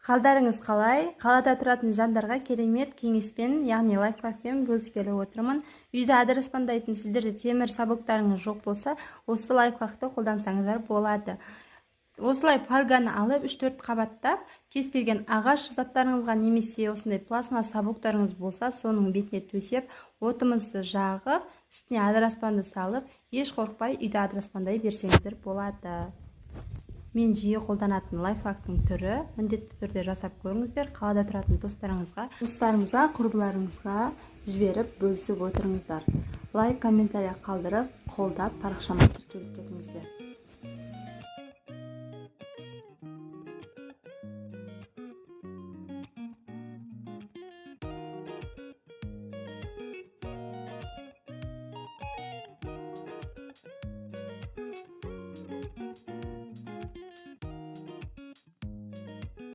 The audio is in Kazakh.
Қалдарыңыз қалай? Қалада тұратын жандарға керемет кеңеспен, яғни лайфхакпен бөліскелі отырмын. Үйде адыраспандайтын сіздерде темір сабоктарыңыз жоқ болса, осы лайфхакты қолдансаңыздар болады. Осылай фольганы алып 3-4 қабаттап, кез келген ағаш заттарыңызға немесе осындай пластмасс сабоктарыңыз болса, соның бетіне төсеп, отымызды жағып, үстіне адыраспанды салып, еш қорықпай үйде адыраспандай берсеңіздер болады. Мен жиі қолданатын лайфхактың түрі, міндетті түрде жасап көріңіздер. Қалада тұратын туыстарыңызға, құрбыларыңызға жіберіп бөлісіп отырыңыздар. Лайк, комментарий қалдырып, қолдап, парақшама тіркеліп кетіңіздер.